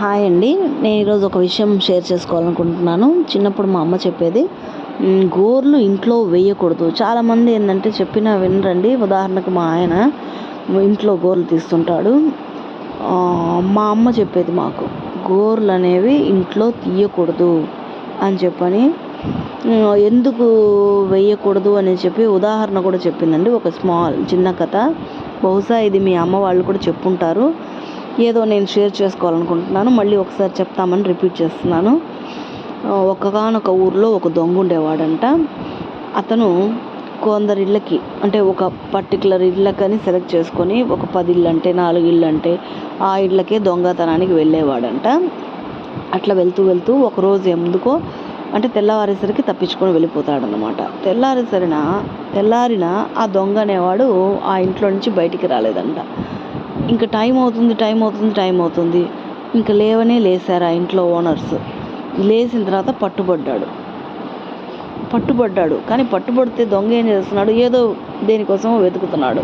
Hi అండి. నేను ఈరోజు ఒక విషయం షేర్ చేసుకోవాలనుకుంటున్నాను. చిన్నప్పుడు మా అమ్మ చెప్పేది, గోర్లు ఇంట్లో వేయకూడదు. చాలామంది ఏందంటే చెప్పినా వినరండి. ఉదాహరణకు మా ఆయన ఇంట్లో గోర్లు తీస్తుంటాడు. మా అమ్మ చెప్పేది మాకు, గోర్లు అనేవి ఇంట్లో తీయకూడదు అని చెప్పని, ఎందుకు వేయకూడదు అని చెప్పి ఉదాహరణ కూడా చెప్పిందండి. ఒక చిన్న కథ. బహుశా ఇది మీ అమ్మ వాళ్ళు కూడా చెప్పుంటారు. ఏదో నేను షేర్ చేసుకోవాలనుకుంటున్నాను. మళ్ళీ ఒకసారి చెప్తామని రిపీట్ చేస్తున్నాను. ఒక్కగానొక ఊరిలో ఒక దొంగ ఉండేవాడంట. అతను కొందరి ఇళ్ళకి, అంటే ఒక పర్టికులర్ ఇళ్ళకని సెలెక్ట్ చేసుకొని, ఒక 10 ఇళ్ళు అంటే 4 ఇళ్ళు అంటే ఆ ఇళ్ళకే దొంగతనానికి వెళ్ళేవాడంట. అట్లా వెళ్తూ వెళ్తూ ఒకరోజు ఎందుకో, అంటే తెల్లవారేసరికి తప్పించుకొని వెళ్ళిపోతాడనమాట. తెల్లారిన ఆ దొంగ అనేవాడు ఆ ఇంట్లో నుంచి బయటికి రాలేదంట. ఇంకా టైం అవుతుంది. ఇంకా లేసారు ఆ ఇంట్లో ఓనర్స్. లేచిన తర్వాత పట్టుబడ్డాడు. కానీ పట్టుబడితే దొంగ ఏం చేస్తున్నాడు, ఏదో దేనికోసం వెతుకుతున్నాడు.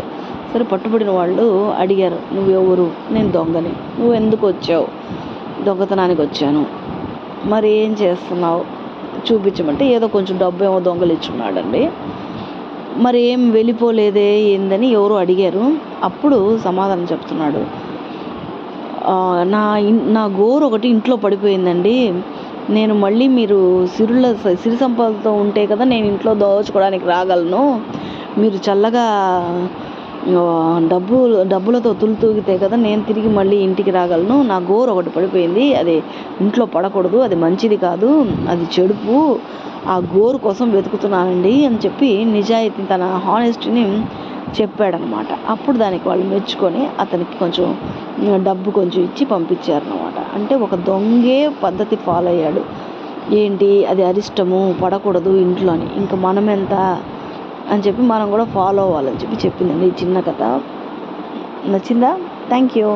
సరే, పట్టుబడిన వాళ్ళు అడిగారు, నువ్వెవరు? నేను దొంగని. నువ్వు ఎందుకు వచ్చావు? దొంగతనానికి వచ్చాను. మరి ఏం చేస్తున్నావు చూపించమంటే, ఏదో కొంచెం డబ్బు ఏమో దొంగలు ఇచ్చున్నాడండి. మరి ఏం వెళ్ళిపోలేదే ఏందని ఎవరో అడిగారు. అప్పుడు సమాధానం చెప్తున్నాడు, నా గోరు ఒకటి ఇంట్లో పడిపోయిందండి. నేను మళ్ళీ మీరు సిరి సంపదలతో ఉంటే కదా నేను ఇంట్లో దోచుకోవడానికి రాగలను. మీరు చల్లగా డబ్బులతో తూగితే కదా నేను తిరిగి మళ్ళీ ఇంటికి రాగలను. నా గోరు ఒకటి పడిపోయింది, అది ఇంట్లో పడకూడదు, అది మంచిది కాదు, అది చెడుపు. ఆ గోరు కోసం వెతుకుతున్నానండి అని చెప్పి నిజాయితీ, తన హానెస్టీని చెప్పాడనమాట. అప్పుడు దానికి వాళ్ళు మెచ్చుకొని అతనికి కొంచెం డబ్బు కొంచెం ఇచ్చి పంపించారనమాట. అంటే ఒక దొంగే పద్ధతి ఫాలో అయ్యాడు. ఏంటి, అది అరిష్టము, పడకూడదు ఇంట్లో అని. ఇంకా మనం ఎంత అని చెప్పి మనం కూడా ఫాలో అవ్వాలని చెప్పి చెప్పిందండి ఈ చిన్న కథ. నచ్చిందా? Thank you.